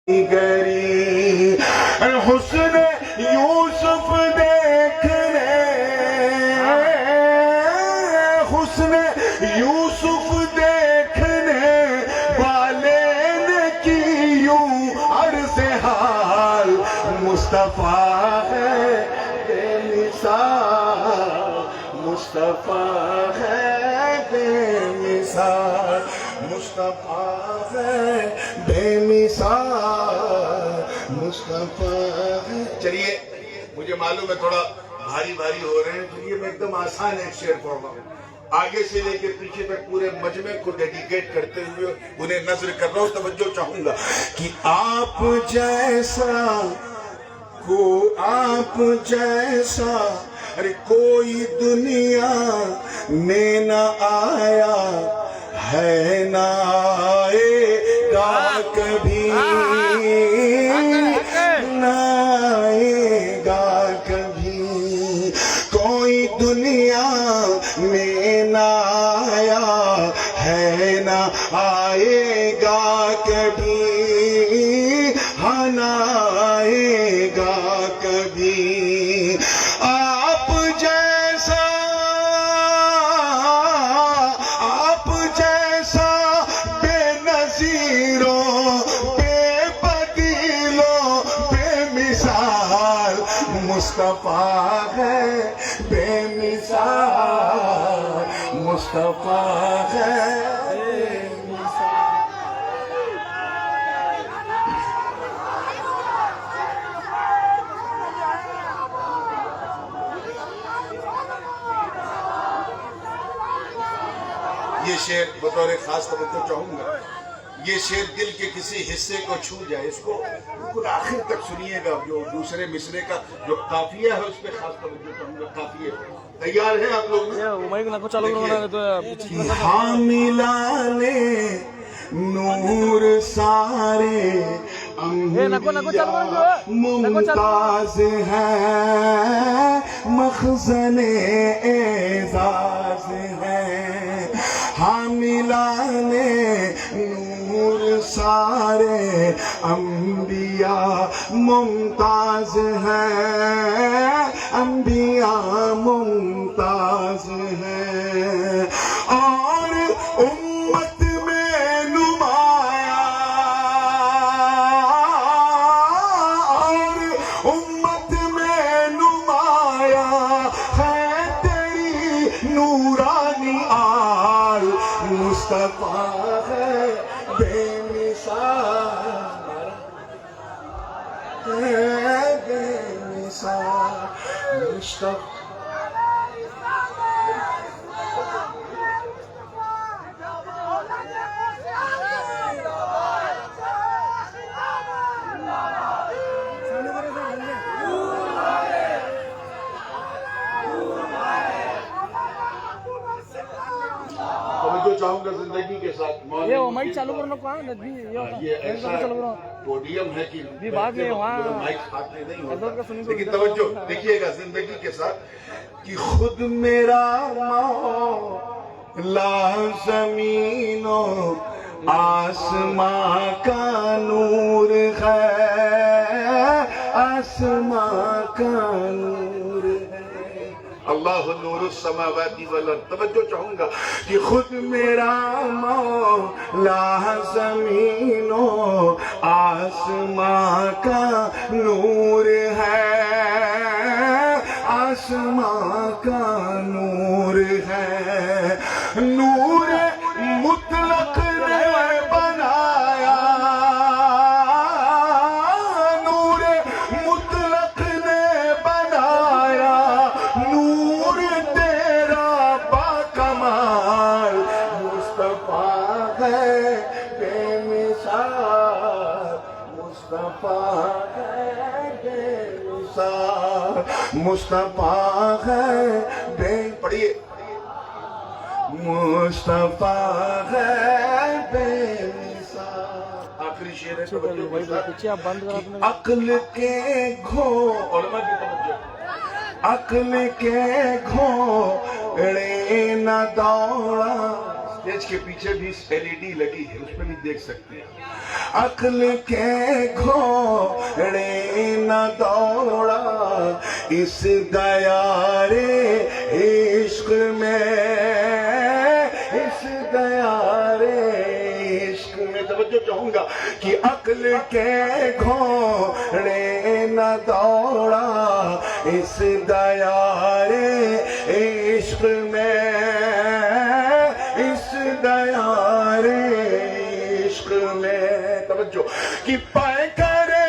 گری حسن یوسف دیکھنے حسن یوسف دیکھنے والے نے کی یوں عرض حال مصطفیٰ ہے بے مثال مصطفیٰ ہے بے مثال مصطفیٰ ہے بے مثال مصطفیٰ ہے۔ چلیے مجھے معلوم ہے تھوڑا بھاری ہو رہے ہیں، چلیے میں ایک دم آسان ایک شعر پڑھ رہا ہوں، آگے سے لے کے پیچھے تک پورے مجمع کو ڈیڈیکیٹ کرتے ہوئے انہیں نظر کر رہا ہوں، توجہ چاہوں گا کہ آپ جیسا ارے کوئی دنیا میں نہ آیا ہے نہ آئے گا کبھی نہ آئے گا کبھی کوئی دنیا میں نہ آیا ہے نہ آئے گا کبھی ہاں نہ آئے گا کبھی آپ جیسا بے نظیروں بے بدیلوں بے مثال مصطفیٰ ہے بے مثال مصطفیٰ ہے بے مثال۔ یہ شعر بطور خاص توجہ چاہوں گا، یہ شعر دل کے کسی حصے کو چھو جائے، اس کو بالکل آخر تک سنیے گا، جو دوسرے مصرے کا جو قافیہ ہے اس پہ خاص توجہ چاہوں گا۔ قافیے تیار ہیں آپ لوگ؟ حاملان نور سارے انبیاء ممتاز ہیں مخزن اعزاز ہیں، حاملان نور سارے انبیاء ممتاز ہیں انبیاء ممتاز ہیں، اور امت میں نمایاں اور امت میں نمایاں ہے تیری نورانی آل مصطفیٰ ہے بے مثال ہے بے مثال مصطفیٰ۔ چاہوں گا زندگی کے ساتھ مائک چالو کرنا کہاں یہ ایسا پوڈیم ہے کہ مائک ہاتھ میں نہیں ہوتا، لیکن توجہ دیکھیے گا زندگی کے ساتھ کہ خود میرا مولا زمین و آسماں کا نور ہے آسماں کا نور ہے، اللہ نور السماوات والارض۔ توجہ چاہوں گا کہ خود میرا مولا زمین و آسماں کا نور ہے آسماں کا نور ہے، نور مطلق نے بنایا نور مطلق نے بنایا نور تیرا باکمال مصطفیٰ ہے بے مثال مصطفیٰ ہے بے مثال مصطفیٰ ہے بے پڑھیے مصطفیٰ ہے بے مثال۔ آخری شعر ہے عقل کے علماء کی توجہ، عقل کے گھوڑے نہ دوڑا اسٹیج کے پیچھے بھی LED لگی ہے، اس پہ بھی دیکھ سکتے ہیں. عقل کے گھوڑے نہ دوڑا اس دیارے عشق میں، اس دیارے عشق میں. توجہ چاہوں گا کہ عقل کے گھوڑے نہ دوڑا اس دیارے عشق میں، اس دیارے عشق میں. توجہ کہ پائے کرے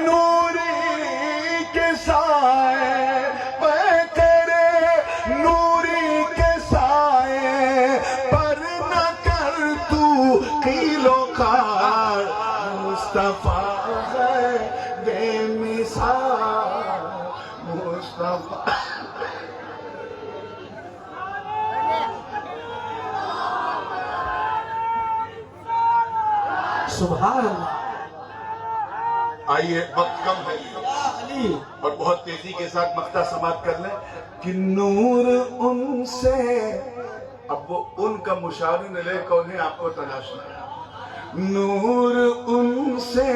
نوری کے سائے، پائے کرے نوری کے سائے، پر نہ کر تو قیل و قال. مصطفیٰ ہے بے مثال، مصطفیٰ. سبحان اللہ. آئیے وقت کم ہے اور بہت تیزی کے ساتھ مقطع سماعت کر لیں کہ نور ان سے، اب وہ ان کا مشار لے کون ہے آپ کو تلاشنا ہے. نور ان سے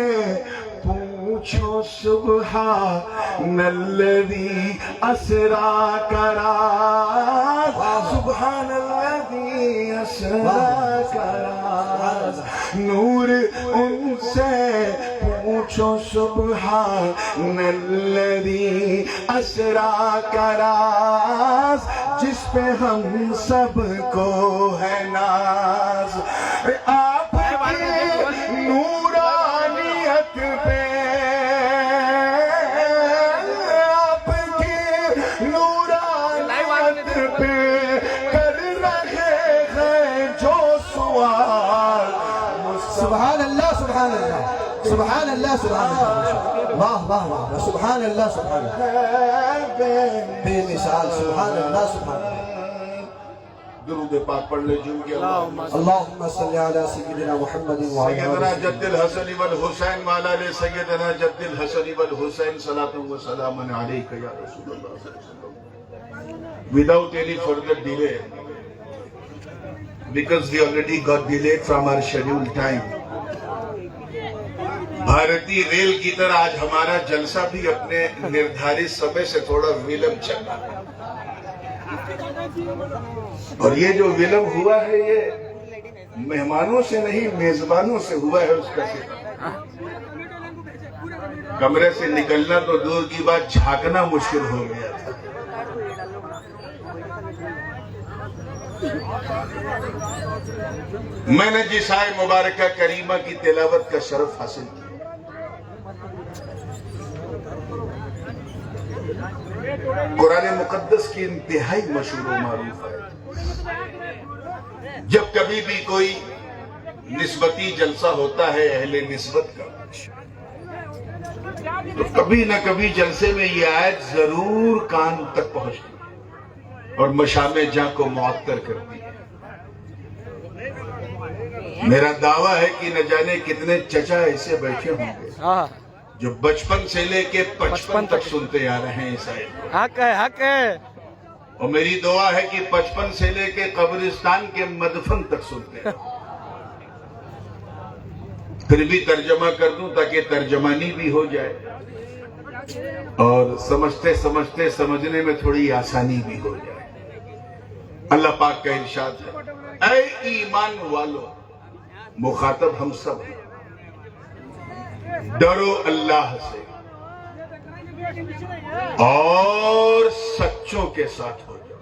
پوچھو سبحان الذی اسرا کراز، سبحان الذی اسرا کراز. نور ان سے پوچھو سبحان الذی اسرا کراز، جس پہ ہم سب کو ہے ناز. آپ کی نورانیت پہ، آپ کی نورانیت پہ کر رہے ہیں جو سوال. سبحان اللہ، سبحان اللہ، سبحان اللہ، سبحان اللہ. واہ واہ واہ، سبحان اللہ، سبحان اللہ، بے مثال. سبحان اللہ، سبحان اللہ. درود پاک پڑھ لے جو کہ اللہم صلی علی سیدنا محمد سیدنا جد الحسن والحسین وعلی آل سیدنا جد الحسن والحسین صلاۃ و سلام علیک یا رسول اللہ صلی اللہ علیہ وسلم. Without any further delay, because we already got delayed from our scheduled time, بھارتی ریل کی طرح آج ہمارا جلسہ بھی اپنے نردھارت سمے سے تھوڑا ولم چل رہا ہے. اور یہ جو ولم ہوا ہے یہ مہمانوں سے نہیں میزبانوں سے ہوا ہے. اس کا صرف کمرے سے نکلنا تو دور کی بات، جھانکنا مشکل ہو گیا تھا. میں نے جس آئے مبارکہ کریمہ کی تلاوت کا شرف حاصل کیا، قرآن مقدس کی انتہائی مشہور و معروف ہے. جب کبھی بھی کوئی نسبتی جلسہ ہوتا ہے اہل نسبت کا، تو کبھی نہ کبھی جلسے میں یہ آیت ضرور کان تک پہنچتی ہے اور مشام جاں کو معطر کرتی ہے. میرا دعویٰ ہے کہ نہ جانے کتنے چچا ایسے بیٹھے ہوں گے جو بچپن سے لے کے 55 تک سنتے آ رہے ہیں اس آیت کو. حق ہے، حق ہے. اور میری دعا ہے کہ 55 سے لے کے قبرستان کے مدفن تک سنتے ہیں. پھر بھی ترجمہ کر دوں تاکہ ترجمانی بھی ہو جائے اور سمجھتے سمجھتے سمجھنے میں تھوڑی آسانی بھی ہو جائے. اللہ پاک کا ارشاد ہے، اے ایمان والو، مخاطب ہم سب ہیں، ڈرو اللہ سے اور سچوں کے ساتھ ہو جاؤ.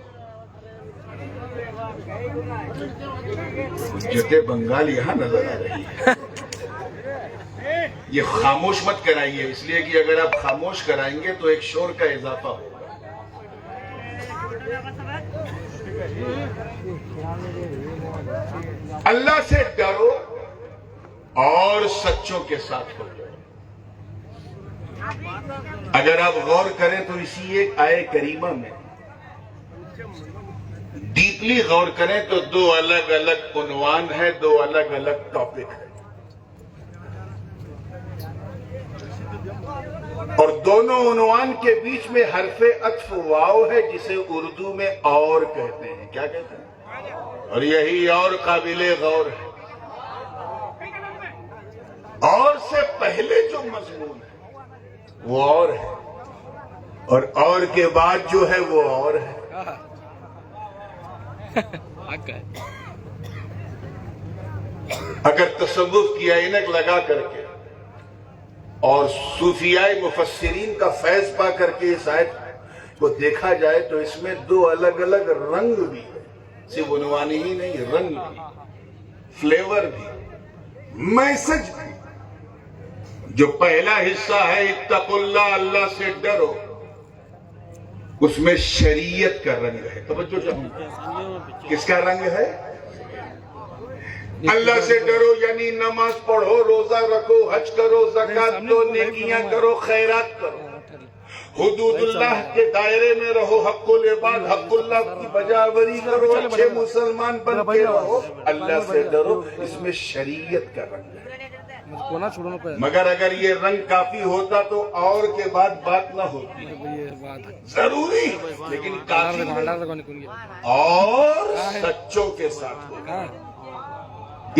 جتے بنگال یہاں نظر آ رہی ہے. یہ خاموش مت کرائیے، اس لیے کہ اگر آپ خاموش کرائیں گے تو ایک شور کا اضافہ ہوگا. اللہ سے ڈرو اور سچوں کے ساتھ ہو جاؤ. اگر آپ غور کریں تو اسی ایک آیے کریمہ میں ڈیپلی غور کریں تو دو الگ الگ عنوان ہے، دو الگ الگ ٹاپک ہے، اور دونوں عنوان کے بیچ میں حرف عطف واو ہے جسے اردو میں اور کہتے ہیں. کیا کہتے ہیں؟ اور یہی اور قابل غور ہے. اور سے پہلے جو مضمون ہے وہ اور ہے، اور کے بعد جو ہے وہ اور ہے. اگر تصوف کی عینک لگا کر کے اور صوفیاء مفسرین کا فیض پا کر کے اس آیت کو دیکھا جائے تو اس میں دو الگ الگ رنگ بھی، صرف عنوانی ہی نہیں، رنگ بھی، فلیور بھی، میسج بھی. جو پہلا حصہ ہے اتقوا اللہ، اللہ سے ڈرو، اس میں شریعت کا رنگ ہے. توجہ چاہوں، کس کا رنگ ہے؟ اللہ سے ڈرو یعنی نماز پڑھو، روزہ رکھو، حج کرو، زکات دو، نیکیاں کرو، خیرات کرو، حدود اللہ کے دائرے میں رہو، حق العباد، حق اللہ کی بجاوری کرو، اچھے مسلمان بن کے رہو. اللہ سے ڈرو، اس میں شریعت کا رنگ ہے. مگر اگر یہ رنگ کافی ہوتا تو اور کے بعد بات نہ ہوتی. ضروری لیکن کافی نہیں. اور سچوں کے ساتھ ہوگا.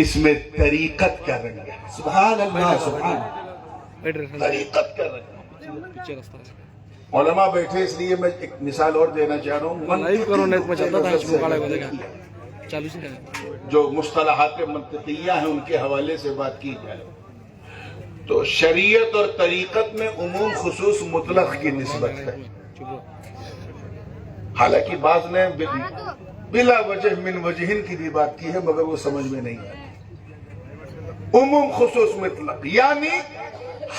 اس میں طریقت کا رنگ ہے. سبحان اللہ، سبحان اللہ. طریقت کا رنگ. علماء بیٹھے اس لیے میں ایک مثال اور دینا چاہ رہا ہوں. جو مصطلحات منطقیہ ہیں ان کے حوالے سے بات کی جائے تو شریعت اور طریقت میں عموم خصوص مطلق کی نسبت ہے. حالانکہ بعض نے بلا وجہ من وجہن کی بھی بات کی ہے مگر وہ سمجھ میں نہیں آتی. عموم خصوص مطلق یعنی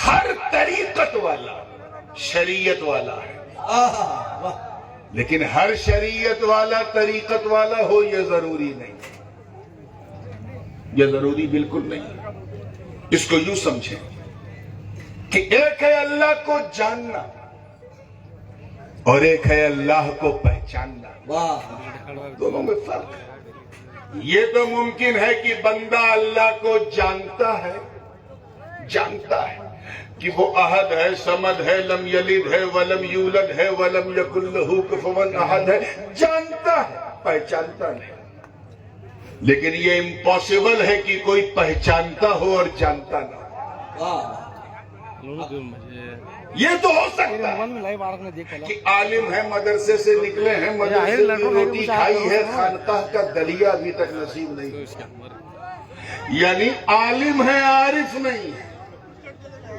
ہر طریقت والا شریعت والا ہے، لیکن ہر شریعت والا طریقت والا ہو یہ ضروری نہیں. یہ ضروری بالکل نہیں. اس کو یوں سمجھیں کہ ایک ہے اللہ کو جاننا اور ایک ہے اللہ کو پہچاننا. دونوں میں فرق ہے. یہ تو ممکن ہے کہ بندہ اللہ کو جانتا ہے کہ وہ احد ہے، صمد ہے، لم یلد ہے ولم یولد ہے ولم یکن لہ کفوا احد ہے. جانتا ہے، پہچانتا نہیں. لیکن یہ امپاسبل ہے کہ کوئی پہچانتا ہو اور جانتا نہ ہو. یہ تو ہو سکتا ہے کہ عالم ہے، مدرسے سے نکلے ہیں، مدرسے کی روٹی کھائی ہے، خانقاہ کا دلیا ابھی تک نصیب نہیں. یعنی عالم ہے، عارف نہیں ہے.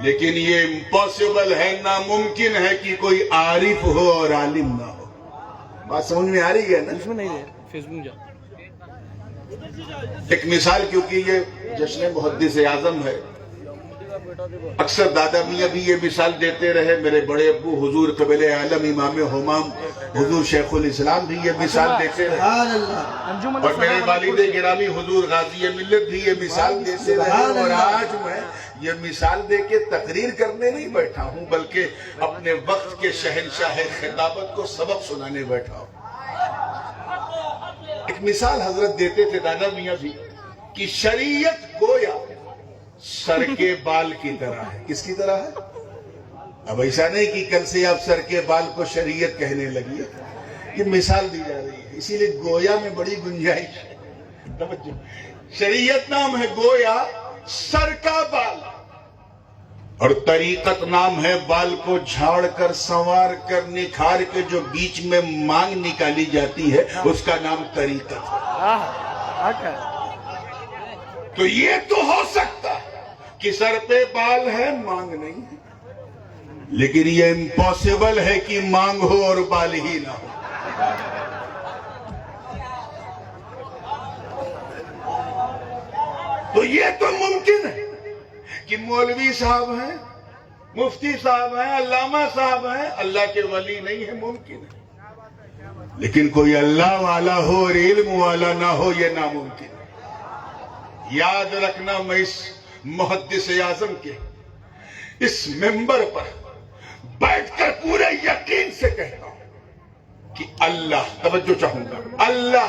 لیکن یہ امپاسبل ہے، ناممکن ہے کہ کوئی عارف ہو اور عالم نہ ہو. بات سمجھ میں آ رہی ہے نا؟ ایک مثال، کیونکہ یہ جشن محدث اعظم ہے، اکثر دادا میاں بھی یہ مثال دیتے رہے. میرے بڑے ابو حضور قبل عالم امام حمام حضور شیخ الاسلام بھی یہ مثال دیتے رہے، اور میرے والد گرامی حضور غازی ملت بھی یہ مثال دیتے رہے. اور آج میں یہ مثال دے کے تقریر کرنے نہیں بیٹھا ہوں بلکہ اپنے وقت کے شہنشاہ خطابت کو سبق سنانے بیٹھا ہوں. ایک مثال حضرت دیتے تھے دادا میاں بھی کہ شریعت گویا سر کے بال کی طرح ہے. کس کی طرح ہے؟ اب ایسا نہیں کہ کل سے آپ سر کے بال کو شریعت کہنے لگی. یہ مثال دی جا رہی ہے، اسی لیے گویا میں بڑی گنجائش ہے. شریعت نام ہے گویا سر کا بال، اور طریقت نام ہے بال کو جھاڑ کر، سنوار کر، نکھار کے جو بیچ میں مانگ نکالی جاتی ہے اس کا نام طریقت ہے. تو یہ تو ہو سکتا ہے کہ سر پہ بال ہے، مانگ نہیں ہے، لیکن یہ امپاسبل ہے کہ مانگ ہو اور بال ہی نہ ہو. تو یہ تو ممکن ہے کہ مولوی صاحب ہیں، مفتی صاحب ہیں، علامہ صاحب ہیں، اللہ کے ولی نہیں ہے. ممکن ہے، لیکن کوئی اللہ والا ہو اور علم والا نہ ہو یہ ناممکن ہے. یاد رکھنا، میں اس محدث اعظم کے اس منبر پر بیٹھ کر پورے یقین سے کہتا ہوں کہ اللہ، توجہ چاہوں گا، اللہ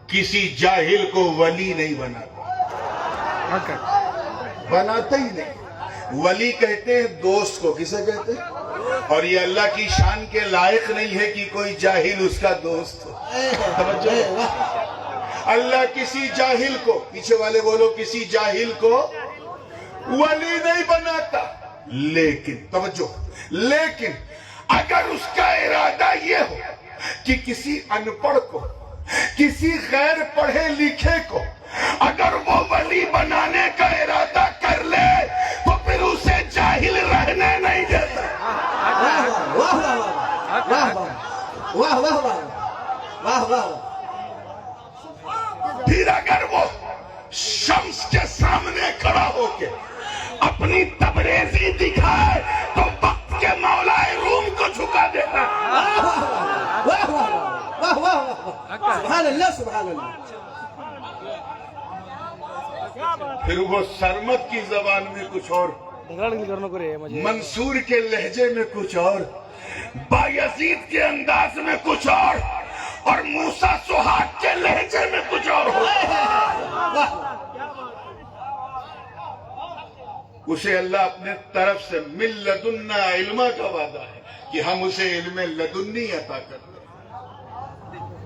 کسی جاہل کو ولی نہیں بناتا. بناتا ہی نہیں. ولی کہتے ہیں دوست کو. کسے کہتے ہیں؟ اور یہ اللہ کی شان کے لائق نہیں ہے کہ کوئی جاہل اس کا دوست ہو. اللہ کسی جاہل کو، پیچھے والے بولو، کسی جاہل کو ولی نہیں بناتا، لیکن توجہ، لیکن اگر اس کا ارادہ یہ ہو کہ کسی ان پڑھ کو، کسی غیر پڑھے لکھے کو اگر وہ ولی بنانے کا ارادہ کر لے تو پھر اسے جاہل رہنے نہیں دیتا۔ واہ واہ واہ واہ واہ واہ واہ واہ۔ پھر اگر وہ شمس کے سامنے کھڑا ہو کے اپنی تبریزی دکھائے تو وقت کے مولا روم کو جھکا دیتا۔ واہ واہ واہ، سبحان اللہ سبحان اللہ۔ پھر وہ سرمد کی زبان میں کچھ اور، منصور کے لہجے میں کچھ اور، بایزید کے انداز میں کچھ اور موسیٰ سہاگ کے لہجے میں کچھ اور ہو۔ اسے اللہ اپنے طرف سے من لدنا علما کا وعدہ ہے کہ ہم اسے علم لدنی عطا کرتے ہیں۔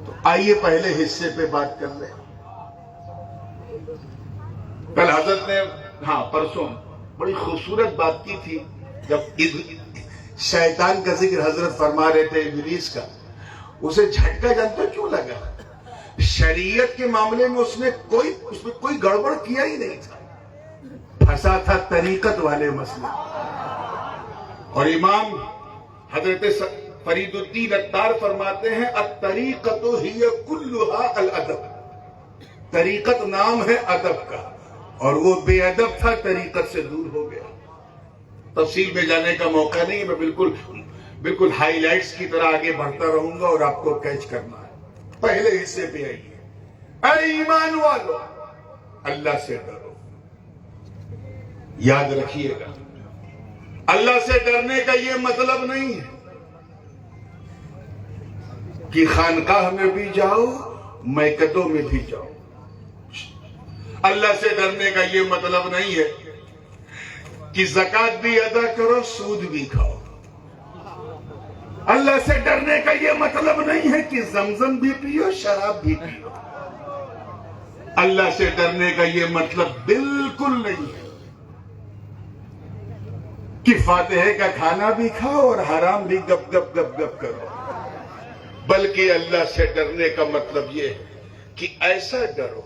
تو آئیے پہلے حصے پہ بات کر لیں۔ کل حضرت نے پرسوں بڑی خوبصورت بات کی تھی، جب شیطان کا ذکر حضرت فرما رہے تھے ابلیس کا، اسے جھٹکا جانتے کیوں لگا؟ شریعت کے معاملے میں اس میں کوئی گڑبڑ کیا ہی نہیں تھا، پھنسا تھا طریقت والے مسئلے۔ اور امام حضرت فرید الدین اتار فرماتے ہیں الطریقت ہی کلھا الادب، طریقت نام ہے ادب کا، اور وہ بے ادب تھا، طریقت سے دور ہو گیا۔ تفصیل میں جانے کا موقع نہیں، میں بالکل ہائی لائٹس کی طرح آگے بڑھتا رہوں گا اور آپ کو کیچ کرنا ہے۔ پہلے حصے پہ آئیے۔ اے ایمان والو، اللہ سے ڈرو۔ یاد رکھیے گا، اللہ سے ڈرنے کا یہ مطلب نہیں ہے کہ خانقاہ میں بھی جاؤ، میکدوں میں بھی جاؤ۔ اللہ سے ڈرنے کا یہ مطلب نہیں ہے کہ زکوٰۃ بھی ادا کرو، سود بھی کھاؤ۔ اللہ سے ڈرنے کا یہ مطلب نہیں ہے کہ زمزم بھی پیو، شراب بھی پیو۔ اللہ سے ڈرنے کا یہ مطلب بالکل نہیں ہے کہ فاتحہ کا کھانا بھی کھاؤ اور حرام بھی گپ گپ گپ گپ کرو، بلکہ اللہ سے ڈرنے کا مطلب یہ ہے کہ ایسا ڈرو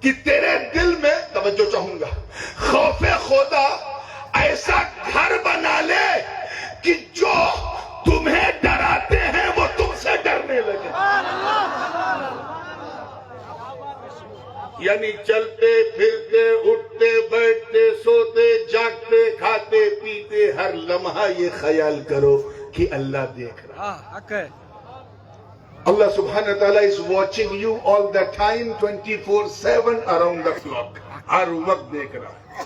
کہ تیرے دل میں، توجہ چاہوں گا، خوف خدا ایسا گھر بنا لے کہ جو تمہیں ڈراتے ہیں وہ تم سے ڈرنے لگے۔ یعنی چلتے پھرتے، اٹھتے بیٹھتے، سوتے جاگتے، کھاتے پیتے، ہر لمحہ یہ خیال کرو کہ اللہ دیکھ رہا ہے۔ Allah subhanahu wa ta'ala is watching you all the time, 24/7 around the clock. ہر وقت دیکھ رہا ہے۔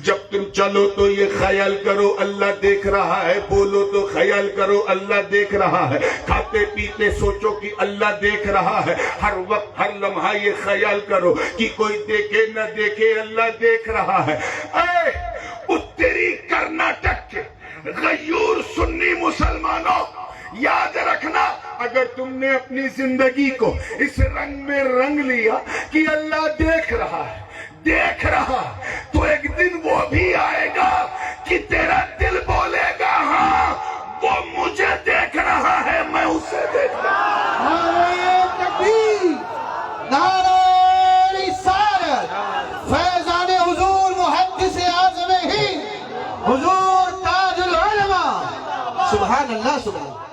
جب تم چلو تو یہ خیال کرو اللہ دیکھ رہا ہے، بولو تو خیال کرو اللہ دیکھ رہا ہے، کھاتے پیتے سوچو کہ اللہ دیکھ رہا ہے، ہر وقت ہر لمحہ یہ خیال کرو کہ کوئی دیکھے نہ دیکھے اللہ دیکھ رہا ہے۔ اے اتری کرناٹک کے غیور سنی مسلمانوں، یاد رکھنا، اگر تم نے اپنی زندگی کو اس رنگ میں رنگ لیا کہ اللہ دیکھ رہا ہے تو ایک دن وہ بھی آئے گا کہ تیرا دل بولے گا ہاں وہ مجھے دیکھ رہا ہے، میں اسے دیکھ رہا ہوں۔ نعرہ تکبیر، نعرہ رسالت، فیضان حضور محدث اعظم ہند، حضور تاج العلماء، سبحان اللہ سبحان اللہ۔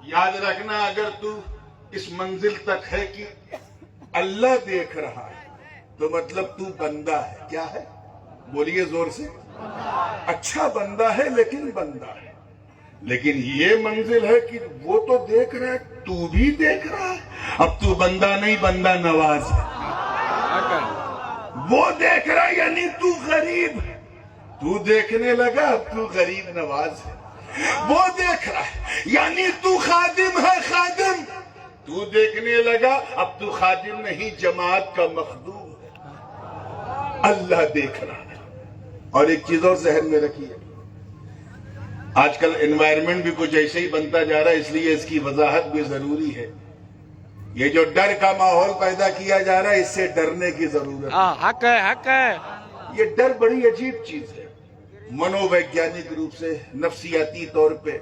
یاد رکھنا، اگر تو اس منزل تک ہے کہ اللہ دیکھ رہا ہے تو مطلب تو بندہ ہے۔ کیا ہے؟ بولیے زور سے۔ اچھا بندہ ہے لیکن بندہ ہے، لیکن یہ منزل ہے کہ وہ تو دیکھ رہا ہے، تو بھی دیکھ رہا ہے۔ اب تو بندہ نہیں، بندہ نواز ہے۔ وہ دیکھ رہا ہے یعنی تو غریب ہے، تو دیکھنے لگا، اب تو غریب نواز ہے۔ وہ دیکھ رہا ہے یعنی تو خادم ہے، خادم، تو دیکھنے لگا، اب تو خادم نہیں، جماعت کا مخدوم ہے۔ اللہ دیکھ رہا ہے۔ اور ایک چیز اور ذہن میں رکھیے، آج کل انوائرمنٹ بھی کچھ ایسے ہی بنتا جا رہا ہے، اس لیے اس کی وضاحت بھی ضروری ہے۔ یہ جو ڈر کا ماحول پیدا کیا جا رہا ہے، اس سے ڈرنے کی ضرورت ہے۔ حق ہے، حق ہے۔ یہ ڈر بڑی عجیب چیز ہے۔ منو ویگیانک روپ سے، نفسیاتی طور پہ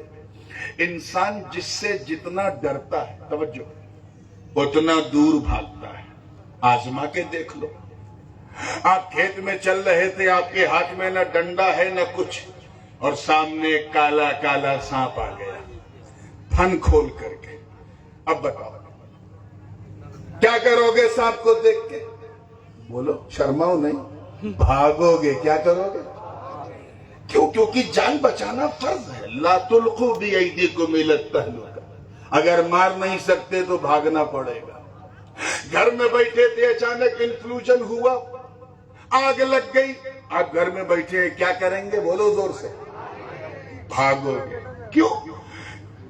انسان جس سے جتنا ڈرتا ہے، توجہ، اتنا دور بھاگتا ہے۔ آزما کے دیکھ لو، آپ کھیت میں چل رہے تھے، آپ کے ہاتھ میں نہ ڈنڈا ہے نہ کچھ، اور سامنے ایک کالا کالا سانپ آ گیا پھن کھول کر کے۔ اب بتاؤ کیا کرو گے سانپ کو دیکھ کے؟ بولو، شرماؤ نہیں، بھاگو گے۔ کیا کرو گے؟ کیوں؟ کیونکہ جان بچانا فرض ہے۔ لا تلقوا بایدیکم الی التہلکہ، اگر مار نہیں سکتے تو بھاگنا پڑے گا۔ گھر میں بیٹھے تھے، اچانک انفلوژن ہوا، آگ لگ گئی، آپ گھر میں بیٹھے کیا کریں گے؟ بولو زور سے، بھاگو گے۔ کیوں؟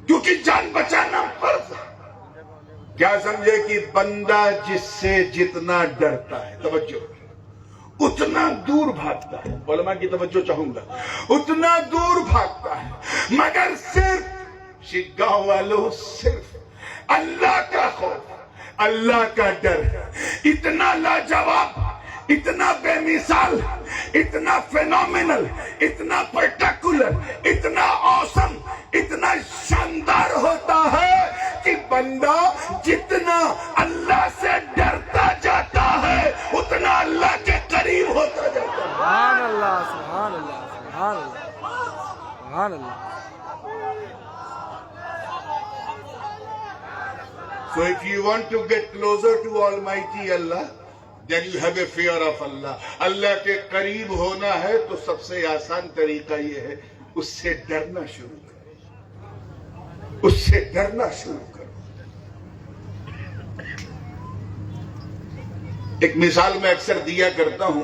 کیونکہ جان بچانا فرض ہے۔ کیا سمجھے کہ بندہ جس سے جتنا ڈرتا ہے، توجہ، اتنا دور بھاگتا ہے۔ علماء کی توجہ چاہوں گا، اتنا دور بھاگتا ہے، مگر صرف گاؤں والوں، صرف اللہ کا خوف، اللہ کا ڈر اتنا لاجواب، اتنا بے مثال، اتنا فینومینل، اتنا پرٹیکولر، اتنا اوسم، اتنا شاندار ہوتا ہے کہ بندہ جتنا اللہ سے ڈرتا جاتا ہے اتنا اللہ کے قریب ہوتا جاتا ہے۔ سبحان اللہ، سبحان اللہ، سبحان اللہ، سبحان اللہ۔ So if you want to get closer to Almighty Allah, then you have a fear of Allah. اللہ کے قریب ہونا ہے تو سب سے آسان طریقہ یہ ہے، اس سے ڈرنا شروع کرو، اس سے ڈرنا شروع کرو۔ ایک مثال میں اکثر دیا کرتا ہوں،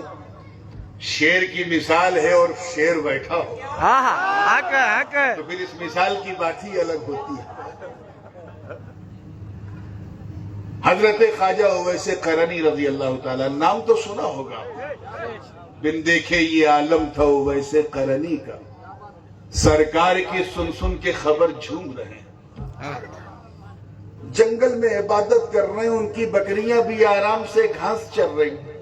شیر کی مثال ہے اور شیر بیٹھا ہو، ہاں ہاں، حق ہے، حق ہے۔ تو پھر اس مثال کی بات ہی الگ ہوتی ہے۔ حضرت خواجہ اویس قرنی رضی اللہ تعالیٰ، نام تو سنا ہوگا، بن دیکھے یہ عالم تھا اویس قرنی کا، سرکار کی سن سن کے خبر جھوم رہے ہیں، جنگل میں عبادت کر رہے ہیں، ان کی بکریاں بھی آرام سے گھاس چر رہی ہیں،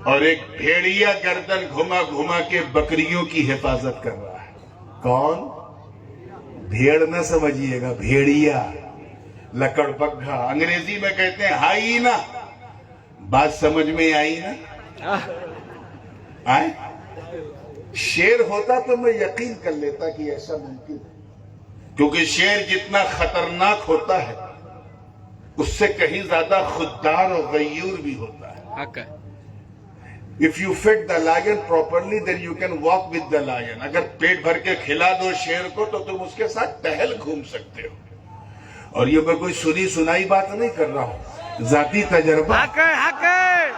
اور ایک بھیڑیا گردن گھما گھما کے بکریوں کی حفاظت کر رہا ہے۔ کون؟ بھیڑ نہ سمجھیے گا، بھیڑیا، لکڑ بگھا، انگریزی میں کہتے ہیں ہائینا۔ بات سمجھ میں آئی نا؟ آئے؟ شیر ہوتا تو میں یقین کر لیتا کہ ایسا ممکن ہے، کیونکہ شیر جتنا خطرناک ہوتا ہے اس سے کہیں زیادہ خوددار اور غیور بھی ہوتا ہے۔ حق ہے۔ If you feed the lion properly, then you can walk with the lion. اگر پیٹ بھر کے کھلا دو شیر کو تو تم اس کے ساتھ ٹہل گھوم سکتے ہو۔ اور یہ میں کوئی سنی سنائی بات نہیں کر رہا ہوں، ذاتی تجربہ۔ حق ہے، حق ہے۔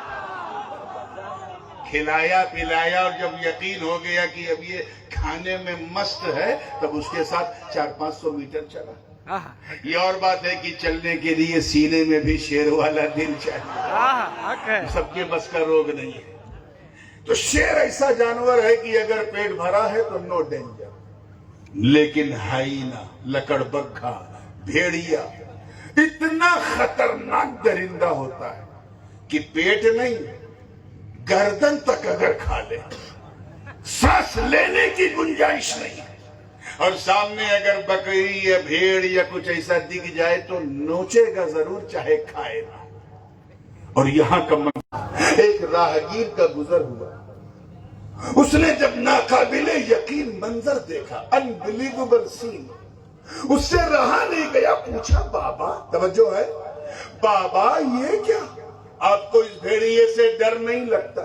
کھلایا پلایا اور جب یقین ہو گیا کہ اب یہ کھانے میں مست ہے، تب اس کے ساتھ 400-500 میٹر چلا۔ یہ اور بات ہے کہ چلنے کے لیے سینے میں بھی شیر والا دل چاہیے، حق ہے۔ سب کے بس کا روگ نہیں ہے۔ تو شیر ایسا جانور ہے کہ اگر پیٹ بھرا ہے تو نو ڈینجر، لیکن ہائینا، لکڑ بگھا، بھیڑیا اتنا خطرناک درندہ ہوتا ہے کہ پیٹ نہیں، گردن تک اگر کھا لے سانس لینے کی گنجائش نہیں، اور سامنے اگر بکری یا بھیڑ یا کچھ ایسا دکھ جائے تو نوچے گا ضرور، چاہے کھائے گا۔ اور یہاں کا ایک راہگیر کا گزر ہوا، اس نے جب ناقابل یقین منظر دیکھا، unbelievable scene، اس سے رہا نہیں گیا، پوچھا بابا، توجہ ہے، بابا یہ کیا؟ آپ کو اس بھیڑیے سے ڈر نہیں لگتا؟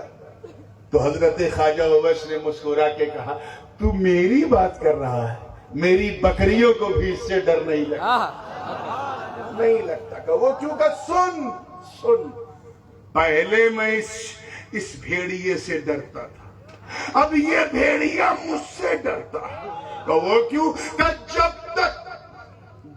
تو حضرت خواجہ اویس نے مسکرا کے کہا، تو میری بات کر رہا ہے، میری بکریوں کو بھی اس سے ڈر نہیں لگتا۔ نہیں لگتا کہ وہ کیوں کہ سن، پہلے میں اس بھیڑیے سے ڈرتا تھا، اب یہ بھیڑیا مجھ سے ڈرتا ہے۔ کہ وہ کیوں؟ کہ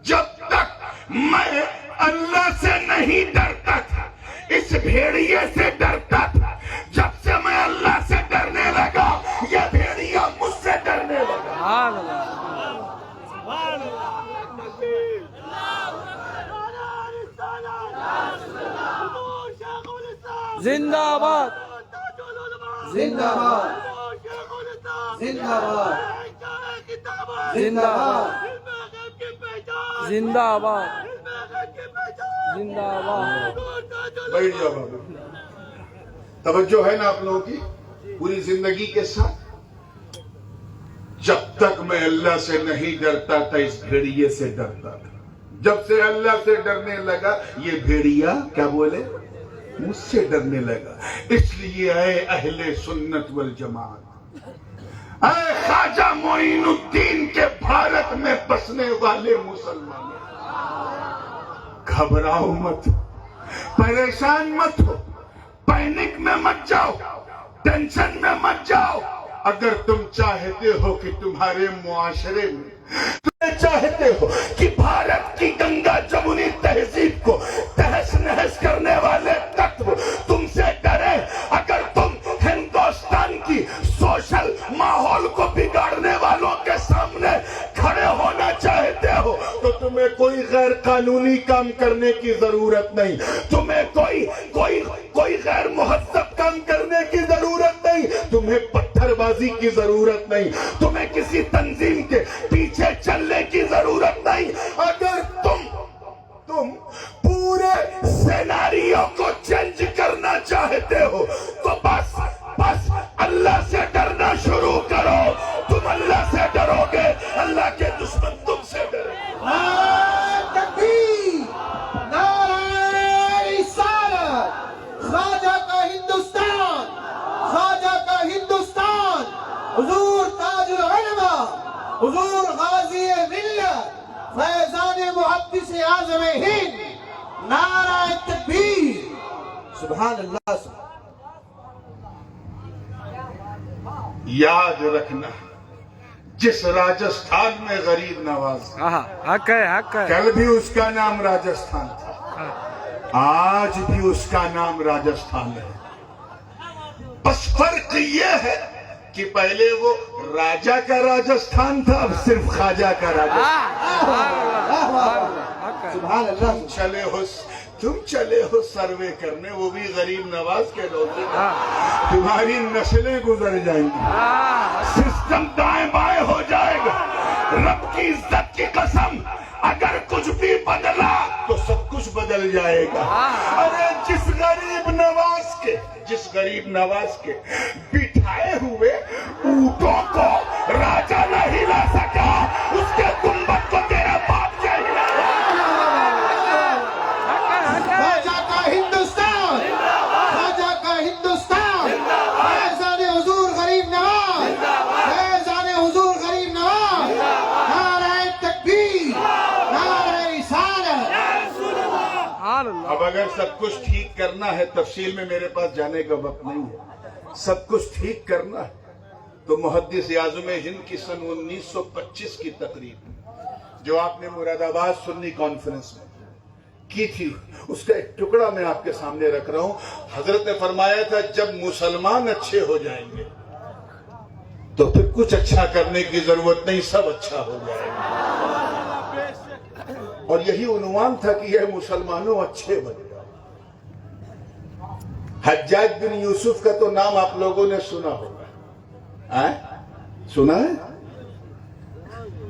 جب تک میں اللہ سے نہیں ڈرتا تھا، اس بھیڑیے سے ڈرتا تھا، جب سے میں اللہ سے ڈرنے لگا یہ بھیڑیا مجھ سے ڈرنے لگا۔ سبحان اللہ۔ زندہ باد زندہ باد زندہ باد زندہ باد زندہ باد زندہ باد. بیٹھ جاؤ بابو. توجہ ہے نا آپ لوگوں کی؟ پوری زندگی کے ساتھ جب تک میں اللہ سے نہیں ڈرتا تھا اس بھیڑیے سے ڈرتا تھا. جب سے اللہ سے ڈرنے لگا یہ بھیڑیا کیا بولے مجھ سے ڈرنے لگا. اس لیے اے اہل سنت والجماعت، اے خواجہ معین الدین کے بھارت میں بسنے والے مسلمانوں، گھبراؤ مت، پریشان مت ہو، پینک میں مت جاؤ، ٹینشن میں مت جاؤ. اگر تم چاہتے ہو کہ تمہارے معاشرے میں، تم چاہتے ہو کہ بھارت کی گنگا جمنی تہذیب کو تہس نہس کرنے والے تتو تم سے ڈرے، اگر تم ہندوستان کی سوشل ماحول کو بگاڑنے والوں کے سامنے کھڑے ہونا چاہتے ہو تو تمہیں کوئی غیر قانونی کام کرنے کی ضرورت نہیں، تمہیں کوئی غیر مہذب کام کرنے کی ضرورت نہیں، تمہیں پتھر بازی کی ضرورت نہیں، تمہیں کسی تنظیم کے پیچھے چلنے کی ضرورت نہیں. اگر تم پورے سیناریو کو چینج کرنا چاہتے ہو تو بس اللہ سے ڈرنا شروع کرو. تم اللہ سے ڈرو گے، اللہ کے دشمن تم سے ڈریں. نعرہ تکبیر، نعرہ رسالت، خواجہ کا ہندوستان، خواجہ کا ہندوستان، حضور تاج العلماء، حضور غازی ملت، فیضان محدث اعظم ہند، نعرہ تکبیر. سبحان اللہ. یاد رکھنا جس راجستھان میں غریب نواز حق ہے حق ہے. کل بھی اس کا نام راجستھان تھا، آج بھی اس کا نام راجستھان ہے. بس فرق یہ ہے کہ پہلے وہ راجہ کا راجستھان تھا، اب صرف خواجہ کا راجستھان. سبحان اللہ. تم چلے ہو سروے کرنے، وہ بھی غریب نواز کے روزے میں. تمہاری نسلیں گزر جائیں گی، سسٹم دائیں بائیں ہو جائے گا. رب کی عزت کی قسم، اگر کچھ بھی بدلا تو سب کچھ بدل جائے گا. ارے جس غریب نواز کے بٹھائے ہوئے اونٹوں کو راجہ نہیں لا سکا، اس کے گنبد کو تیرا باپ چاہیے. خواجہ کا ہندوستان، خواجہ کا ہندوستان، فیضان حضور غریب نواز، فیضان حضور غریب نواز، نعرہ تکبیر، نعرہ رسالت. اب اگر سب کچھ ٹھیک کرنا ہے، تفصیل میں میرے پاس جانے کا وقت نہیں ہے، سب کچھ ٹھیک کرنا ہے تو محدث اعظم ہند کی سن 1925 کی تقریب جو آپ نے مراد آباد سنی کانفرنس میں کی تھی، اس کا ایک ٹکڑا میں آپ کے سامنے رکھ رہا ہوں. حضرت نے فرمایا تھا جب مسلمان اچھے ہو جائیں گے تو پھر کچھ اچھا کرنے کی ضرورت نہیں، سب اچھا ہو جائے گا. اور یہی عنوان تھا کہ یہ مسلمانوں اچھے بن جاؤ. حجاج بن یوسف کا تو نام آپ لوگوں نے سنا ہوگا، سنا ہے؟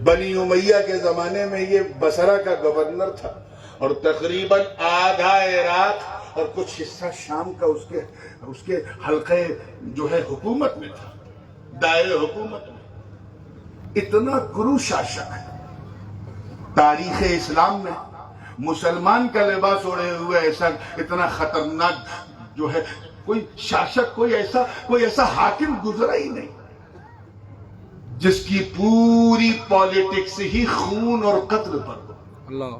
بنی امیہ کے زمانے میں یہ بصرہ کا گورنر تھا اور تقریباً آدھا عراق اور کچھ حصہ شام کا اس کے حلقے جو ہے حکومت میں تھا، دائرے حکومت میں. اتنا گرو شاشک ہے تاریخ اسلام میں، مسلمان کا لباس اوڑھے ہوئے ایسا اتنا خطرناک جو ہے کوئی شاشک، کوئی ایسا حاکم گزرا ہی نہیں جس کی پوری پالیٹکس ہی خون اور قتل پر ہو. اللہ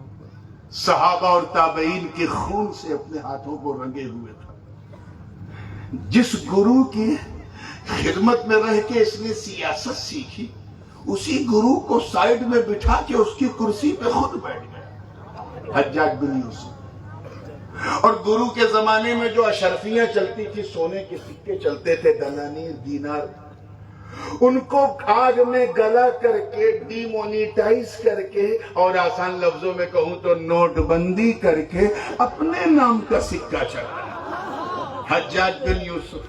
صحابہ اور تابعین کے خون سے اپنے ہاتھوں کو رنگے ہوئے تھا. جس گرو کی خدمت میں رہ کے اس نے سیاست سیکھی، اسی گرو کو سائیڈ میں بٹھا کے اس کی کرسی پہ خود بیٹھ گیا حجاج بن یوسف. اور گرو کے زمانے میں جو اشرفیاں چلتی تھی، سونے کے سکے چلتے تھے، دنانیر دینار، ان کو آگ میں گلا کر کے ڈی مونیٹائز کر کے اور آسان لفظوں میں کہوں تو نوٹ بندی کر کے اپنے نام کا سکہ چڑھایا. حجاج بن یوسف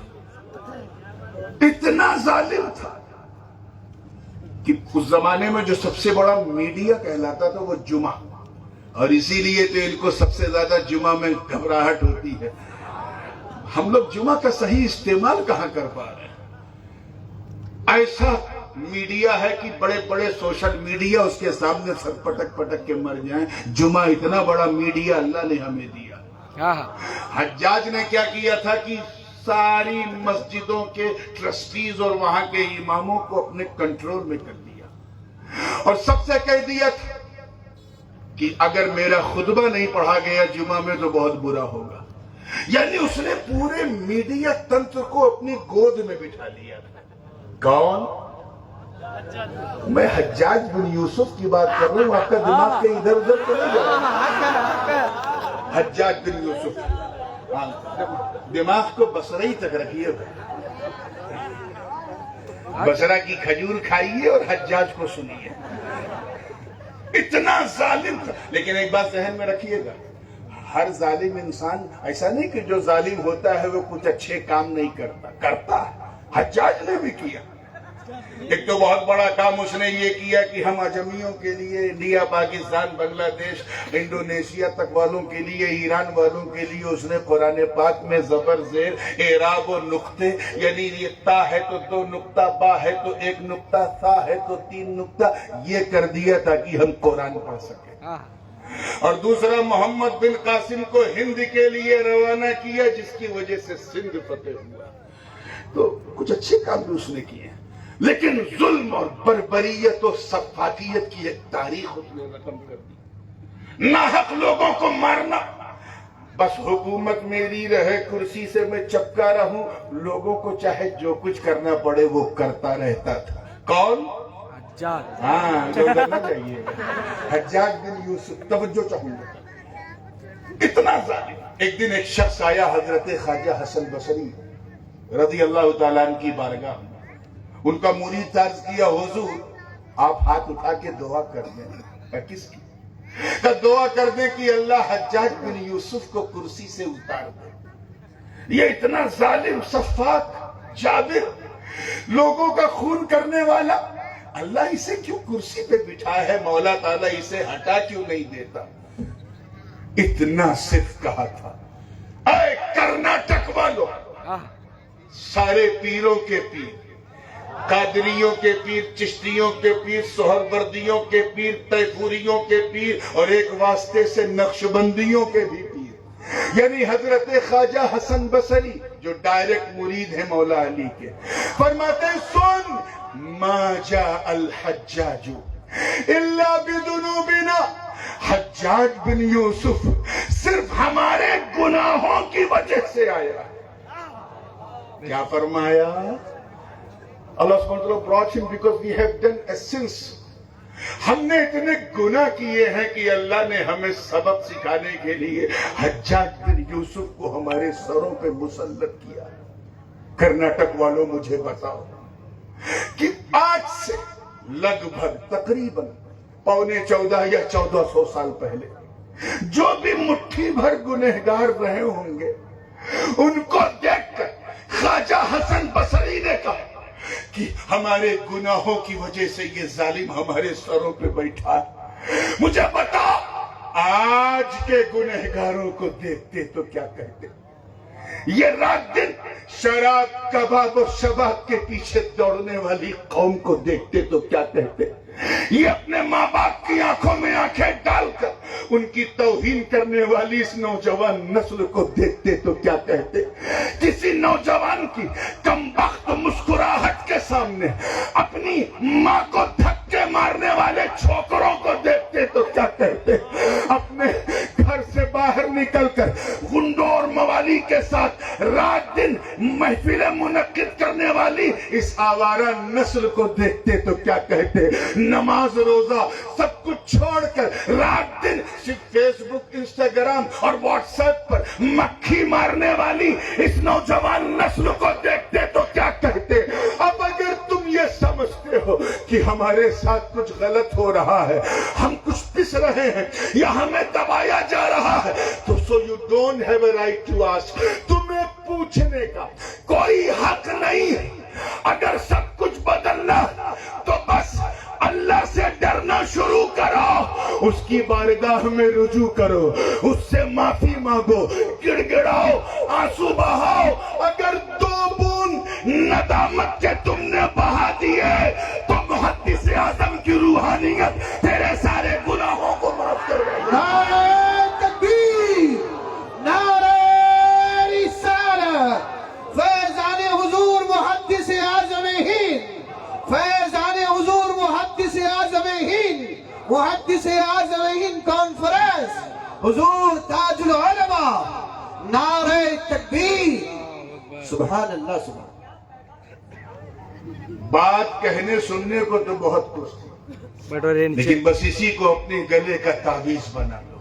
اتنا ظالم تھا کہ اس زمانے میں جو سب سے بڑا میڈیا کہلاتا تھا وہ جمعہ، اور اسی لیے تو ان کو سب سے زیادہ جمعہ میں گھبراہٹ ہوتی ہے۔ ہم لوگ جمعہ کا صحیح استعمال کہاں کر پا رہے ہیں؟ ایسا میڈیا ہے کہ بڑے بڑے سوشل میڈیا اس کے سامنے سر پٹک پٹک کے مر جائیں۔ جمعہ اتنا بڑا میڈیا اللہ نے ہمیں دیا۔ حجاج نے کیا کیا تھا کہ ساری مسجدوں کے ٹرسٹیز اور وہاں کے اماموں کو اپنے کنٹرول میں کر دیا، اور سب سے کہہ دیا تھا کہ اگر میرا خطبہ نہیں پڑھا گیا جمعہ میں تو بہت برا ہوگا۔ یعنی اس نے پورے میڈیا تنتر کو اپنی گود میں بٹھا لیا تھا۔ کون؟ میں حجاج بن یوسف کی بات کر رہا ہوں، آپ کا دماغ کے ادھر ادھر تو نہیں جا رہا۔ حجاج بن یوسف، دماغ کو بصرہ تک رکھیے، بصرہ کی کھجور کھائیے اور حجاج کو سنیے۔ اتنا ظالم تھا، لیکن ایک بات ذہن میں رکھیے گا، ہر ظالم انسان ایسا نہیں کہ جو ظالم ہوتا ہے وہ کچھ اچھے کام نہیں کرتا ہے۔ حجاج نے بھی کیا۔ ایک تو بہت بڑا کام اس نے یہ کیا کہ ہم اجمیوں کے لیے، انڈیا، پاکستان، بنگلہ دیش، انڈونیشیا تک والوں کے لیے، ایران والوں کے لیے اس نے قرآن پاک میں زبر زیر اعراب و نقطے، یعنی یہ تا ہے تو 2 نقطہ، با ہے تو 1 نقطہ، ثا ہے تو 3 نقطہ، یہ کر دیا تاکہ ہم قرآن پڑھ سکیں۔ اور دوسرا محمد بن قاسم کو ہند کے لیے روانہ کیا، جس کی وجہ سے سندھ فتح ہوا۔ تو کچھ اچھے کام بھی اس نے کیے، لیکن ظلم اور بربریت اور سفاکیت کی ایک تاریخ اس نے رقم کر دی۔ ناحق لوگوں کو مارنا، بس حکومت میری رہے، کرسی سے میں چپکا رہوں، لوگوں کو چاہے جو کچھ کرنا پڑے وہ کرتا رہتا تھا۔ کون؟ حجاج۔ ہاں، جو کرنا چاہیے حجاج بن یوسف، توجہ چاہوں گا۔ اتنا ظالم۔ ایک دن ایک شخص آیا حضرت خواجہ حسن بصری رضی اللہ تعالیٰ عنہ کی بارگاہ میں۔ ان کا مرید عرض کیا، حضور آپ ہاتھ اٹھا کے دعا کر دیں۔ کس کی؟ دعا کر دیں کہ اللہ حجاج بن یوسف کو کرسی سے اتار دے۔ یہ اتنا ظالم، سفاک، جابر، لوگوں کا خون کرنے والا، اللہ اسے کیوں کرسی پہ بٹھا ہے؟ مولا تعالیٰ اسے ہٹا کیوں نہیں دیتا؟ اتنا صرف کہا تھا، اے کرناٹک والوں، سارے پیروں کے پیر، قادریوں کے پیر، چشتیوں کے پیر، سہروردیوں کے پیر، تیفوریوں کے پیر، اور ایک واسطے سے نقشبندیوں کے بھی پیر، یعنی حضرت خواجہ حسن بصری جو ڈائریکٹ مرید ہیں مولا علی کے، فرماتے ہیں سن ما جاء الحجاج الا بذنوبنا، حجاج بن یوسف صرف ہمارے گناہوں کی وجہ سے آیا۔ کیا فرمایا؟ Allah subhanahu wa ta'ala brought him because we have done a sins. ہم نے اتنے گناہ کیے ہیں کہ اللہ نے ہمیں سبق سکھانے کے لیے حجاج بن یوسف کو ہمارے سروں پہ مسلط کیا۔ کرناٹک والوں مجھے بتاؤ کہ آج سے لگ بھگ تقریباً 14.25 یا 1400 سال پہلے جو بھی مٹھی بھر گنہگار رہے ہوں گے، ان کو دیکھ کر خواجہ حسن بصری نے کہا کہ ہمارے گناہوں کی وجہ سے یہ ظالم ہمارے سروں پہ بیٹھا ہے۔ مجھے بتا، آج کے گنہگاروں کو دیکھتے تو کیا کہتے؟ یہ رات دن شراب، کباب اور شباب کے پیچھے دوڑنے والی قوم کو دیکھتے تو کیا کہتے؟ یہ اپنے ماں باپ کی آنکھوں میں آنکھیں ڈال کر ان کی توہین کرنے والی اس نوجوان نسل کو دیکھتے تو کیا کہتے؟ کسی نوجوان کی کمبخت مسکراہٹ کے سامنے اپنی ماں کو دھکے مارنے والے چھوکروں کو دیکھتے تو کیا کہتے؟ اپنے گھر سے باہر نکل کر غنڈوں اور موالی کے ساتھ رات دن محفلیں منعقد کرنے والی اس آوارہ نسل کو دیکھتے تو کیا کہتے؟ نماز روزہ سب کچھ چھوڑ کر رات دن صرف فیس بک، انسٹاگرام اور واٹس ایپ پر مکھی مارنے والی اس نوجوان نسل کو دیکھتے تو کیا کہتے؟ اب اگر تم یہ سمجھتے ہو کہ ہمارے ساتھ کچھ غلط ہو رہا ہے، ہم کچھ پس رہے ہیں یا ہمیں دبایا جا رہا ہے، تو so you don't have a right to ask. تمہیں پوچھنے کا کوئی حق نہیں ہے. اگر سب کچھ بدلنا تو بس اللہ سے ڈرنا شروع کرو, اس کی بارگاہ میں رجوع کرو, اس سے معافی مانگو, گڑ گڑاؤ, آنسو بہاؤ. اگر 2 بوند ندامت کے تم نے بہا دیے تو محدث اعظم کی روحانیت تیرے سارے گناہوں کو معاف کر دے گی. نعرہ تکبیر, نعرہ رسالت. فیضان حضور محدث اعظم ہند, فیضان حضور محدث اعظم ہند, محدث اعظم ہند کانفرنس, حضور تاج العلماء. نعرہ تکبیر. سبحان اللہ. سبحان بات کہنے سننے کو تو بہت کچھ, لیکن بس اسی کو اپنے گلے کا تعویذ بنا لو.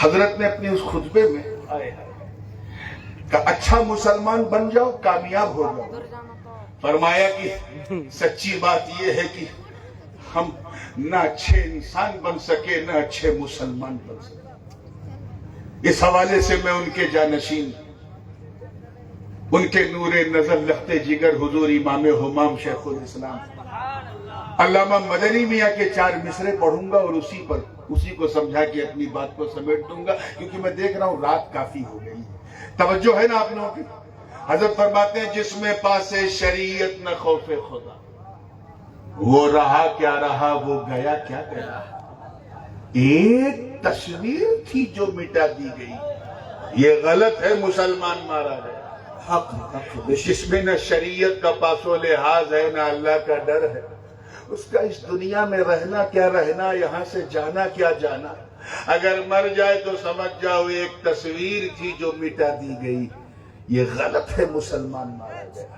حضرت نے اپنے اس خطبے میں کہ اچھا مسلمان بن جاؤ, کامیاب ہو جاؤ, فرمایا کہ سچی بات یہ ہے کہ ہم نہ اچھے انسان بن سکے نہ اچھے مسلمان بن سکے. اس حوالے سے میں ان کے جانشین, ان کے نور نظر لخت جگر حضور امام ہمام شیخ الاسلام علامہ مدنی میاں کے 4 مصرے پڑھوں گا اور اسی کو سمجھا کے اپنی بات کو سمیٹ دوں گا, کیونکہ میں دیکھ رہا ہوں رات کافی ہو گئی. توجہ ہے نا آپ لوگوں کی؟ حضرت فرماتے ہیں جس میں پاس شریعت نہ خوف خدا, وہ رہا کیا رہا, وہ گیا کیا گیا. ایک تصویر تھی جو مٹا دی گئی, یہ غلط ہے, مسلمان مارا گیا. حق. جس میں نہ شریعت کا پاس و لحاظ ہے نہ اللہ کا ڈر ہے, اس کا اس دنیا میں رہنا کیا رہنا, یہاں سے جانا کیا جانا. اگر مر جائے تو سمجھ جاؤ ایک تصویر تھی جو مٹا دی گئی. یہ غلط ہے, مسلمان مارا گیا.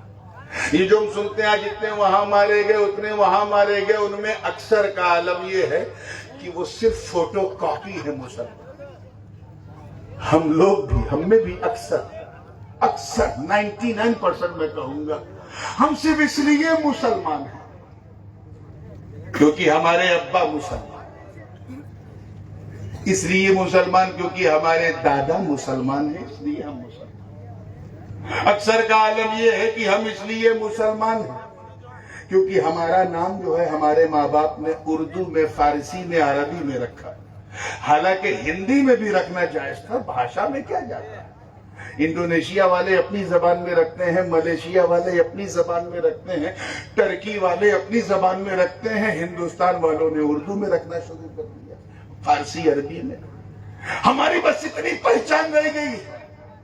یہ جو ہم سنتے ہیں جتنے وہاں مارے گئے اتنے وہاں مارے گئے, ان میں اکثر کا عالم یہ ہے کہ وہ صرف فوٹو کاپی ہے مسلمان. ہم لوگ بھی, ہم میں بھی اکثر 99% میں کہوں گا, ہم صرف اس لیے مسلمان ہیں کیونکہ ہمارے ابا مسلمان, اس لیے مسلمان کیونکہ ہمارے دادا مسلمان ہیں, اس لیے ہم مسلمان. اکثر کا عالم یہ ہے کہ ہم اس لیے مسلمان ہیں کیونکہ ہمارا نام جو ہے ہمارے ماں باپ نے اردو میں, فارسی میں, عربی میں رکھا, حالانکہ ہندی میں بھی رکھنا جائز تھا. بھاشا میں کیا جاتا ہے, انڈونیشیا والے اپنی زبان میں رکھتے ہیں, ملیشیا والے اپنی زبان میں رکھتے ہیں, ٹرکی والے اپنی زبان میں رکھتے ہیں, ہندوستان والوں نے اردو میں رکھنا شروع کر دیا, فارسی عربی میں. ہماری بس اتنی پہچان رہ گئی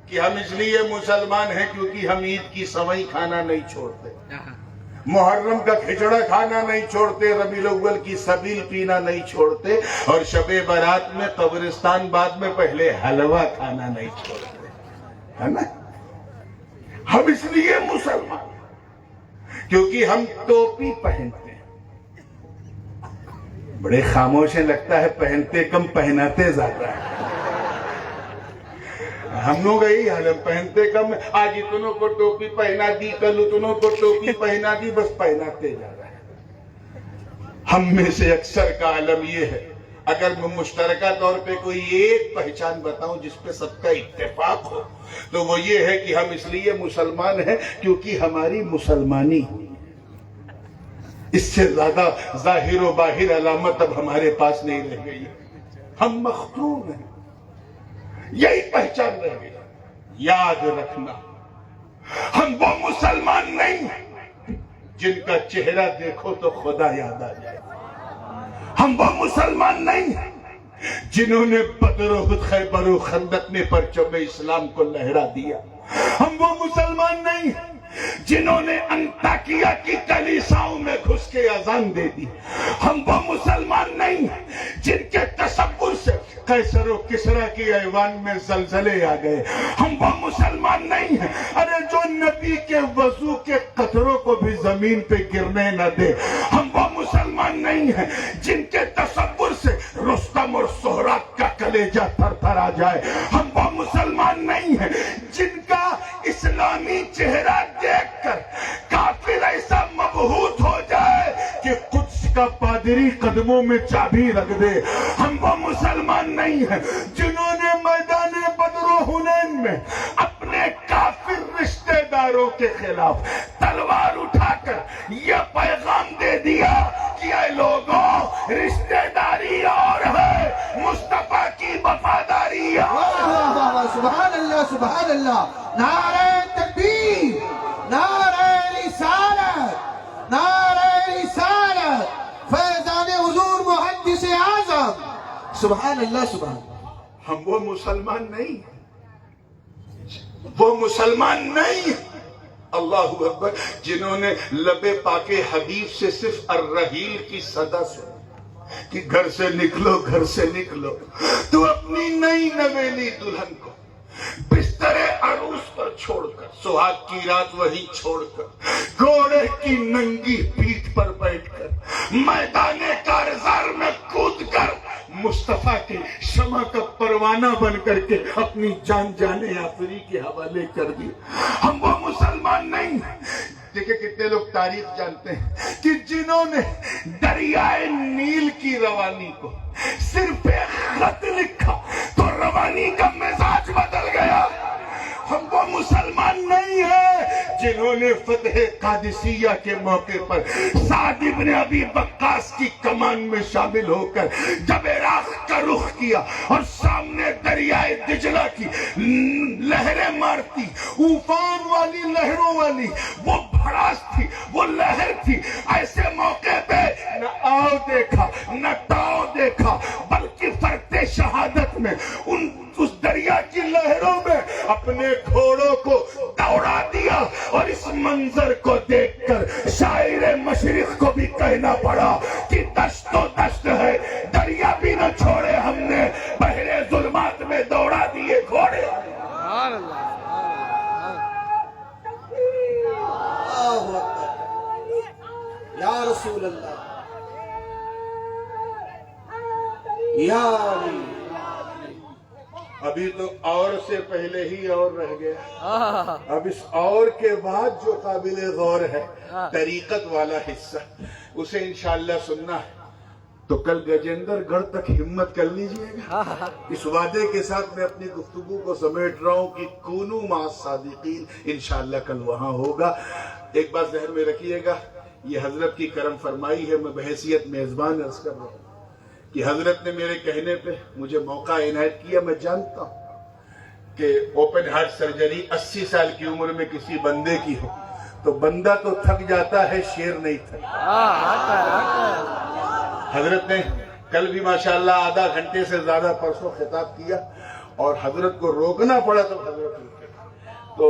کہ ہم اس لیے مسلمان ہیں کیونکہ ہم عید کی سوئی کھانا نہیں چھوڑتے, محرم کا کھچڑا کھانا نہیں چھوڑتے, ربیع الاول کی سبیل پینا نہیں چھوڑتے, اور شب برات میں قبرستان بعد میں پہلے حلوہ کھانا نہیں چھوڑتے, ہے نا. ہم اس لیے مسلمان کیونکہ ہم ٹوپی پہنتے ہیں. بڑے خاموش ہیں, لگتا ہے پہنتے کم پہناتے زیادہ ہیں. ہم لوگ یہی حال ہے, پہنتے کم. آج اتنوں کو ٹوپی پہنا دی, کل اتنوں کو ٹوپی پہنا دی, بس پہناتے جا رہے ہیں. ہم میں سے اکثر کا عالم یہ ہے. اگر میں مشترکہ طور پہ کوئی ایک پہچان بتاؤں جس پہ سب کا اتفاق ہو تو وہ یہ ہے کہ ہم اس لیے مسلمان ہیں کیونکہ ہماری مسلمانی, اس سے زیادہ ظاہر و باہر علامت اب ہمارے پاس نہیں رہ گئی. ہم مختون ہیں, یہی پہچان رہ گئی. یاد رکھنا, ہم وہ مسلمان نہیں جن کا چہرہ دیکھو تو خدا یاد آ جائے. ہم وہ مسلمان نہیں جنہوں نے بدر و خیبر و خندق میں پرچم اسلام کو لہرا دیا. ہم وہ مسلمان نہیں جنہوں نے انطاکیہ کی کلیساؤں میں گھس کے اذان دے دی. ہم وہ مسلمان نہیں جن کے تصور سے قیصر و کسریٰ کی ایوان میں زلزلے آ گئے. ہم وہ مسلمان نہیں ہیں ارے جو نبی کے وضو کے قطروں کو بھی زمین پہ گرنے نہ دے. ہم وہ مسلمان نہیں ہیں جن کے تصور سے رستم اور سہراب کا کلیجہ تھر تھر آ جائے. ہم وہ مسلمان نہیں ہیں جن کا اسلامی چہرہ دیکھ کر کافر ایسا مبہوت ہو جائے کہ قدس کا پادری قدموں میں چابی رکھ دے. ہم وہ مسلمان نہیں ہیں جنہوں نے میدان بدر اپنے کافر رشتہ داروں کے خلاف تلوار اٹھا کر یہ پیغام دے دیا کہ اے لوگوں، رشتہ داری اور ہے، مصطفیٰ کی وفاداری اور سبحان اللہ سبحان اللہ. نعرہ تکبیر، نعرہ رسالت، نعرہ رسالت، فیضان حضور محدث اعظم. سبحان اللہ سبحان اللہ. ہم وہ مسلمان نہیں، وہ مسلمان نہیں اللہ اکبر جنہوں نے لب پاک حبیب سے صرف الرحیل کی صدا سنی کہ گھر سے نکلو، گھر سے نکلو. تو اپنی نئی نویلی دلہن کو بستر عروس پر چھوڑ کر، سہاگ کی رات وہی چھوڑ کر، گھوڑے کی ننگی پیٹھ پر بیٹھ کر، میدان کارزار میں کود کر، مصطفیٰ کے شمع کا پروانہ بن کر کے اپنی جان جانے آفری کے حوالے کر دی. ہم وہ مسلمان نہیں. دیکھیں کتنے لوگ تاریخ جانتے ہیں کہ جنہوں نے دریائے نیل کی روانی کو صرف ایک خط لکھا تو روانی کا مزاج بدل گیا. ہم وہ مسلمان نہیں ہیں جنہوں نے فتح قادسیہ کے موقع پر سعد ابن ابی وقاص کی کمان میں شامل ہو کر جب عراق کا رخ کیا اور سامنے دریائے دجلہ کی لہریں مارتی، طوفان والی لہروں والی وہ بھڑاس تھی، وہ لہر تھی. ایسے موقع پہ نہ آؤ دیکھا، نہ ٹاؤ دیکھا، بلکہ فرق شہادت میں اس دریا کی لہروں میں اپنے گھوڑوں کو دوڑا دیا. اور اس منظر کو دیکھ کر شاعر مشرق کو بھی کہنا پڑا کہ دشت و دشت ہے، دریا بھی نہ چھوڑے ہم نے، بحر ظلمات میں دوڑا دیے گھوڑے. سبحان اللہ. اللہ اکبر. یا رسول اللہ، یا علی. ابھی تو اور سے پہلے ہی اور رہ گیا. اب اس اور کے بعد جو قابل غور ہے طریقت والا حصہ، اسے انشاءاللہ سننا ہے. تو کل گجیندر گڑھ تک ہمت کر لیجئے گا. اس وعدے کے ساتھ میں اپنی گفتگو کو سمیٹ رہا ہوں کہ کونوا مع الصادقین انشاءاللہ کل وہاں ہوگا. ایک بات ذہن میں رکھیے گا، یہ حضرت کی کرم فرمائی ہے. میں بحیثیت میزبان عرض کر رہا ہوں کہ حضرت نے میرے کہنے پہ مجھے موقع عنایت کیا. میں جانتا ہوں کہ اوپن ہارٹ سرجری 80 سال کی عمر میں کسی بندے کی ہو تو بندہ تو تھک جاتا ہے، شیر نہیں تھکتا. حضرت نے کل بھی ماشاءاللہ آدھا گھنٹے سے زیادہ پرسوں خطاب کیا اور حضرت کو روکنا پڑا تو حضرت روکے. تو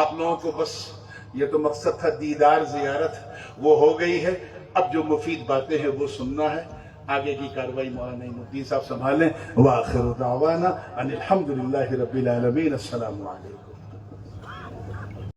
آپ لوگوں کو بس یہ تو مقصد تھا دیدار زیارت، وہ ہو گئی ہے. اب جو مفید باتیں ہیں وہ سننا ہے. آگے کی کاروائی مولانا الدین صاحب سنبھالیں. وآخر دعوانا ان الحمدللہ رب العالمین. السلام علیکم.